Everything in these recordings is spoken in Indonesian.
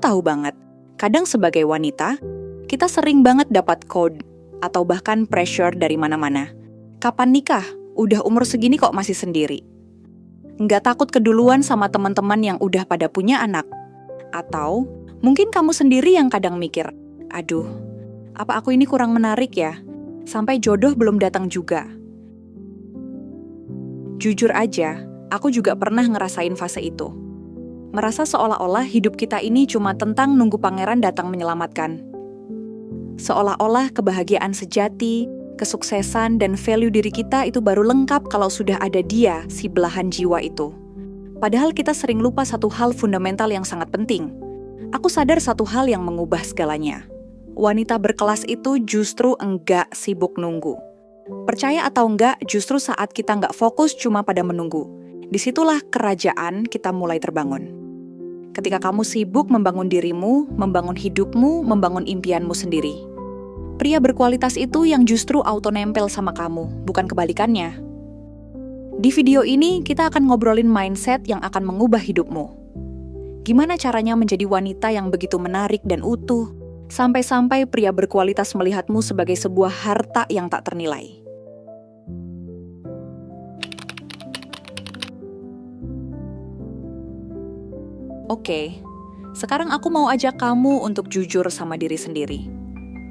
tahu banget, kadang sebagai wanita, kita sering banget dapat code atau bahkan pressure dari mana-mana. Kapan nikah? Udah umur segini kok masih sendiri. Nggak takut keduluan sama teman-teman yang udah pada punya anak. Atau mungkin kamu sendiri yang kadang mikir, aduh, apa aku ini kurang menarik ya? Sampai jodoh belum datang juga. Jujur aja, aku juga pernah ngerasain fase itu. Merasa seolah-olah hidup kita ini cuma tentang nunggu pangeran datang menyelamatkan. Seolah-olah kebahagiaan sejati, kesuksesan, dan value diri kita itu baru lengkap kalau sudah ada dia, si belahan jiwa itu. Padahal kita sering lupa satu hal fundamental yang sangat penting. Aku sadar satu hal yang mengubah segalanya. Wanita berkelas itu justru enggak sibuk nunggu. Percaya atau enggak, justru saat kita enggak fokus cuma pada menunggu, disitulah kerajaan kita mulai terbangun. Ketika kamu sibuk membangun dirimu, membangun hidupmu, membangun impianmu sendiri. Pria berkualitas itu yang justru auto nempel sama kamu, bukan kebalikannya. Di video ini, kita akan ngobrolin mindset yang akan mengubah hidupmu. Gimana caranya menjadi wanita yang begitu menarik dan utuh, sampai-sampai pria berkualitas melihatmu sebagai sebuah harta yang tak ternilai. Oke, sekarang aku mau ajak kamu untuk jujur sama diri sendiri.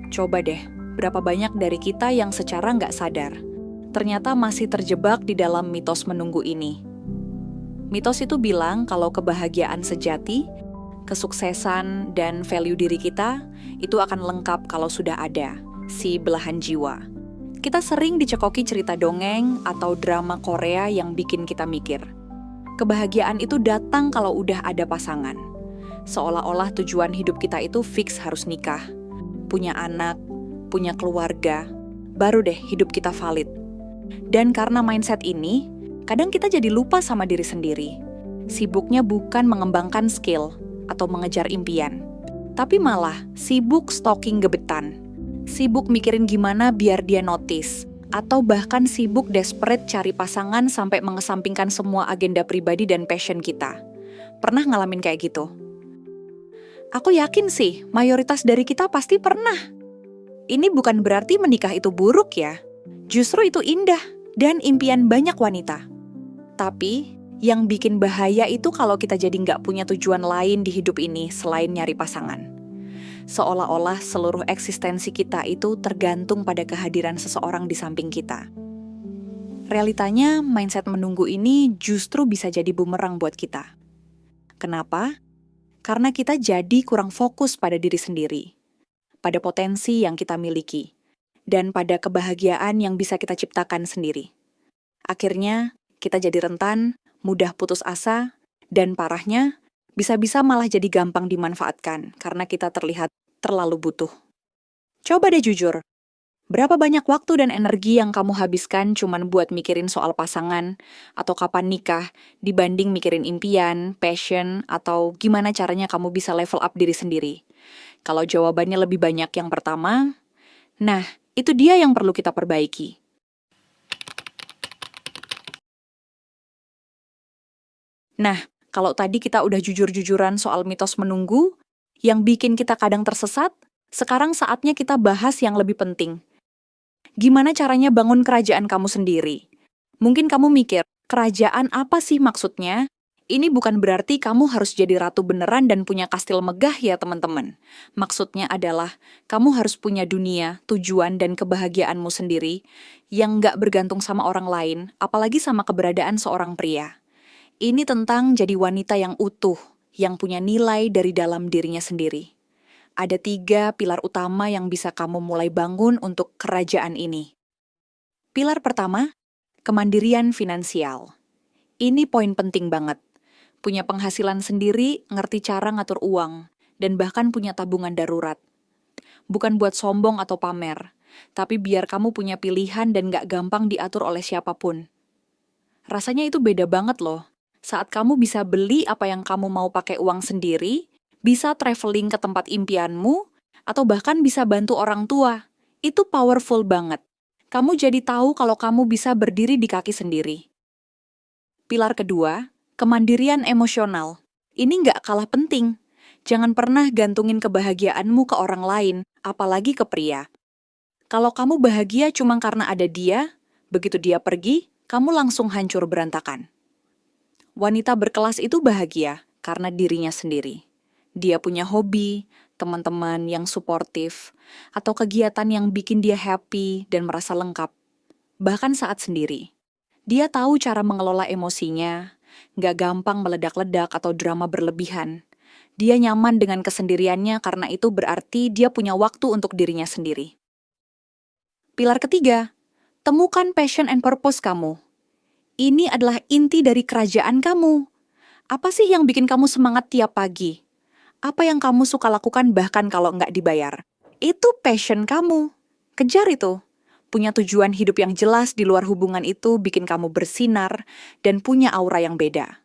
Coba deh, berapa banyak dari kita yang secara nggak sadar, ternyata masih terjebak di dalam mitos menunggu ini. Mitos itu bilang kalau kebahagiaan sejati, kesuksesan, dan value diri kita itu akan lengkap kalau sudah ada, si belahan jiwa. Kita sering dicekoki cerita dongeng atau drama Korea yang bikin kita mikir. Kebahagiaan itu datang kalau udah ada pasangan. Seolah-olah tujuan hidup kita itu fix harus nikah, punya anak, punya keluarga, baru deh hidup kita valid. Dan karena mindset ini, kadang kita jadi lupa sama diri sendiri. Sibuknya bukan mengembangkan skill atau mengejar impian, tapi malah sibuk stalking gebetan, sibuk mikirin gimana biar dia notice, atau bahkan sibuk desperate cari pasangan sampai mengesampingkan semua agenda pribadi dan passion kita. Pernah ngalamin kayak gitu? Aku yakin sih, mayoritas dari kita pasti pernah. Ini bukan berarti menikah itu buruk ya. Justru itu indah dan impian banyak wanita. Tapi, yang bikin bahaya itu kalau kita jadi nggak punya tujuan lain di hidup ini selain nyari pasangan. Seolah-olah seluruh eksistensi kita itu tergantung pada kehadiran seseorang di samping kita. Realitanya, mindset menunggu ini justru bisa jadi bumerang buat kita. Kenapa? Karena kita jadi kurang fokus pada diri sendiri, pada potensi yang kita miliki, dan pada kebahagiaan yang bisa kita ciptakan sendiri. Akhirnya, kita jadi rentan, mudah putus asa, dan parahnya, bisa-bisa malah jadi gampang dimanfaatkan karena kita terlihat terlalu butuh. Coba deh jujur, berapa banyak waktu dan energi yang kamu habiskan cuman buat mikirin soal pasangan atau kapan nikah dibanding mikirin impian, passion, atau gimana caranya kamu bisa level up diri sendiri? Kalau jawabannya lebih banyak yang pertama, nah itu dia yang perlu kita perbaiki. Nah, kalau tadi kita udah jujur-jujuran soal mitos menunggu, yang bikin kita kadang tersesat, sekarang saatnya kita bahas yang lebih penting. Gimana caranya bangun kerajaan kamu sendiri? Mungkin kamu mikir, kerajaan apa sih maksudnya? Ini bukan berarti kamu harus jadi ratu beneran dan punya kastil megah ya teman-teman. Maksudnya adalah, kamu harus punya dunia, tujuan, dan kebahagiaanmu sendiri yang nggak bergantung sama orang lain, apalagi sama keberadaan seorang pria. Ini tentang jadi wanita yang utuh, yang punya nilai dari dalam dirinya sendiri. Ada 3 pilar utama yang bisa kamu mulai bangun untuk kerajaan ini. Pilar pertama, kemandirian finansial. Ini poin penting banget. Punya penghasilan sendiri, ngerti cara ngatur uang, dan bahkan punya tabungan darurat. Bukan buat sombong atau pamer, tapi biar kamu punya pilihan dan gak gampang diatur oleh siapapun. Rasanya itu beda banget loh. Saat kamu bisa beli apa yang kamu mau pakai uang sendiri, bisa traveling ke tempat impianmu, atau bahkan bisa bantu orang tua. Itu powerful banget. Kamu jadi tahu kalau kamu bisa berdiri di kaki sendiri. Pilar kedua, kemandirian emosional. Ini nggak kalah penting. Jangan pernah gantungin kebahagiaanmu ke orang lain, apalagi ke pria. Kalau kamu bahagia cuma karena ada dia, begitu dia pergi, kamu langsung hancur berantakan. Wanita berkelas itu bahagia karena dirinya sendiri. Dia punya hobi, teman-teman yang suportif, atau kegiatan yang bikin dia happy dan merasa lengkap. Bahkan saat sendiri. Dia tahu cara mengelola emosinya, nggak gampang meledak-ledak atau drama berlebihan. Dia nyaman dengan kesendiriannya karena itu berarti dia punya waktu untuk dirinya sendiri. Pilar ketiga, temukan passion and purpose kamu. Ini adalah inti dari kerajaan kamu. Apa sih yang bikin kamu semangat tiap pagi? Apa yang kamu suka lakukan bahkan kalau nggak dibayar? Itu passion kamu. Kejar itu. Punya tujuan hidup yang jelas di luar hubungan itu bikin kamu bersinar dan punya aura yang beda.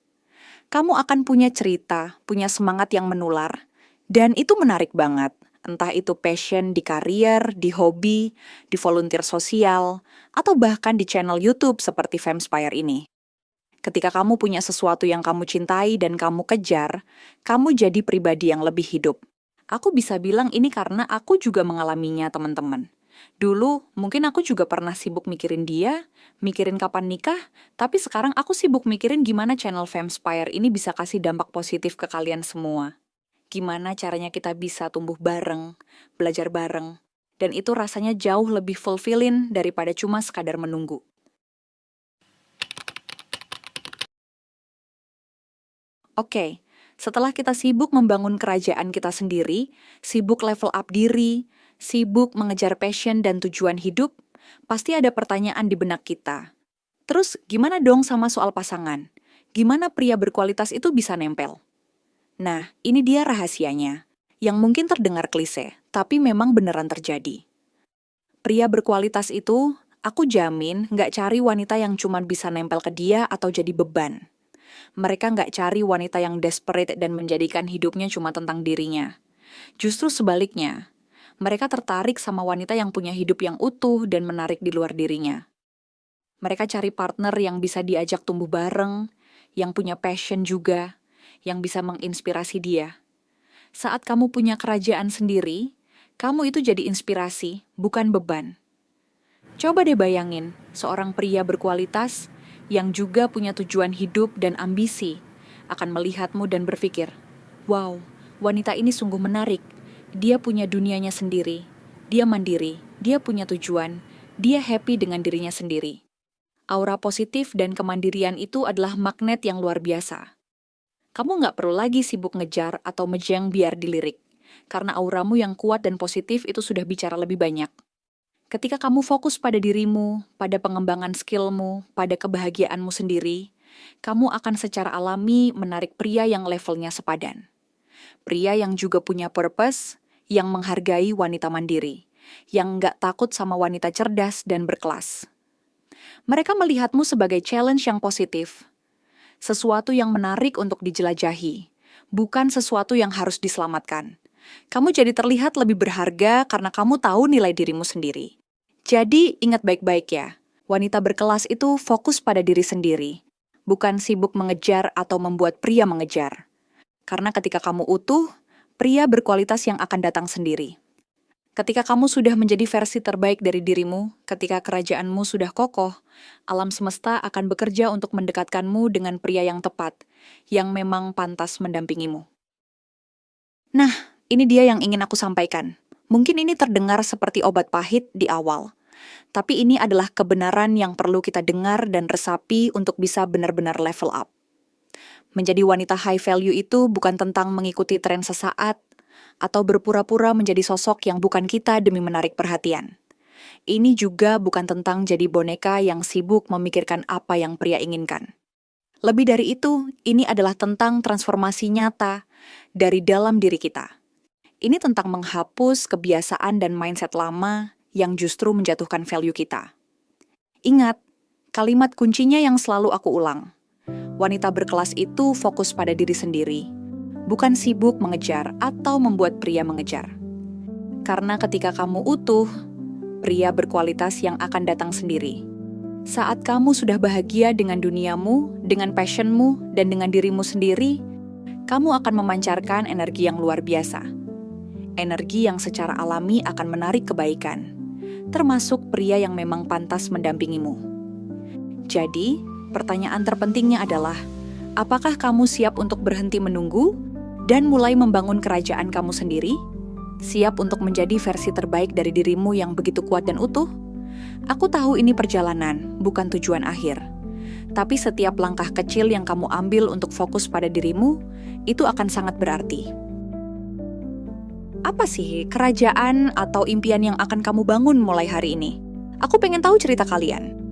Kamu akan punya cerita, punya semangat yang menular, dan itu menarik banget. Entah itu passion di karier, di hobi, di volunteer sosial, atau bahkan di channel YouTube seperti Femspire ini. Ketika kamu punya sesuatu yang kamu cintai dan kamu kejar, kamu jadi pribadi yang lebih hidup. Aku bisa bilang ini karena aku juga mengalaminya, teman-teman. Dulu, mungkin aku juga pernah sibuk mikirin dia, mikirin kapan nikah, tapi sekarang aku sibuk mikirin gimana channel Femspire ini bisa kasih dampak positif ke kalian semua. Gimana caranya kita bisa tumbuh bareng, belajar bareng, dan itu rasanya jauh lebih fulfilling daripada cuma sekadar menunggu. Oke, setelah kita sibuk membangun kerajaan kita sendiri, sibuk level up diri, sibuk mengejar passion dan tujuan hidup, pasti ada pertanyaan di benak kita. Terus, gimana dong sama soal pasangan? Gimana pria berkualitas itu bisa nempel? Nah, ini dia rahasianya, yang mungkin terdengar klise, tapi memang beneran terjadi. Pria berkualitas itu, aku jamin nggak cari wanita yang cuma bisa nempel ke dia atau jadi beban. Mereka nggak cari wanita yang desperate dan menjadikan hidupnya cuma tentang dirinya. Justru sebaliknya, mereka tertarik sama wanita yang punya hidup yang utuh dan menarik di luar dirinya. Mereka cari partner yang bisa diajak tumbuh bareng, yang punya passion juga, yang bisa menginspirasi dia. Saat kamu punya kerajaan sendiri, kamu itu jadi inspirasi, bukan beban. Coba deh bayangin, seorang pria berkualitas yang juga punya tujuan hidup dan ambisi, akan melihatmu dan berpikir, wow, wanita ini sungguh menarik. Dia punya dunianya sendiri, dia mandiri, dia punya tujuan, dia happy dengan dirinya sendiri. Aura positif dan kemandirian itu adalah magnet yang luar biasa. Kamu nggak perlu lagi sibuk ngejar atau mejeng biar dilirik, karena auramu yang kuat dan positif itu sudah bicara lebih banyak. Ketika kamu fokus pada dirimu, pada pengembangan skillmu, pada kebahagiaanmu sendiri, kamu akan secara alami menarik pria yang levelnya sepadan. Pria yang juga punya purpose, yang menghargai wanita mandiri, yang nggak takut sama wanita cerdas dan berkelas. Mereka melihatmu sebagai challenge yang positif, sesuatu yang menarik untuk dijelajahi, bukan sesuatu yang harus diselamatkan. Kamu jadi terlihat lebih berharga karena kamu tahu nilai dirimu sendiri. Jadi, ingat baik-baik ya, wanita berkelas itu fokus pada diri sendiri, bukan sibuk mengejar atau membuat pria mengejar. Karena ketika kamu utuh, pria berkualitas yang akan datang sendiri. Ketika kamu sudah menjadi versi terbaik dari dirimu, ketika kerajaanmu sudah kokoh, alam semesta akan bekerja untuk mendekatkanmu dengan pria yang tepat, yang memang pantas mendampingimu. Nah, ini dia yang ingin aku sampaikan. Mungkin ini terdengar seperti obat pahit di awal, tapi ini adalah kebenaran yang perlu kita dengar dan resapi untuk bisa benar-benar level up. Menjadi wanita high value itu bukan tentang mengikuti tren sesaat atau berpura-pura menjadi sosok yang bukan kita demi menarik perhatian. Ini juga bukan tentang jadi boneka yang sibuk memikirkan apa yang pria inginkan. Lebih dari itu, ini adalah tentang transformasi nyata dari dalam diri kita. Ini tentang menghapus kebiasaan dan mindset lama yang justru menjatuhkan value kita. Ingat, kalimat kuncinya yang selalu aku ulang. Wanita berkelas itu fokus pada diri sendiri, bukan sibuk mengejar atau membuat pria mengejar. Karena ketika kamu utuh, pria berkualitas yang akan datang sendiri. Saat kamu sudah bahagia dengan duniamu, dengan passionmu, dan dengan dirimu sendiri, kamu akan memancarkan energi yang luar biasa. Energi yang secara alami akan menarik kebaikan, termasuk pria yang memang pantas mendampingimu. Jadi, pertanyaan terpentingnya adalah, apakah kamu siap untuk berhenti menunggu dan mulai membangun kerajaan kamu sendiri? Siap untuk menjadi versi terbaik dari dirimu yang begitu kuat dan utuh? Aku tahu ini perjalanan, bukan tujuan akhir. Tapi setiap langkah kecil yang kamu ambil untuk fokus pada dirimu, itu akan sangat berarti. Apa sih kerajaan atau impian yang akan kamu bangun mulai hari ini? Aku pengen tahu cerita kalian.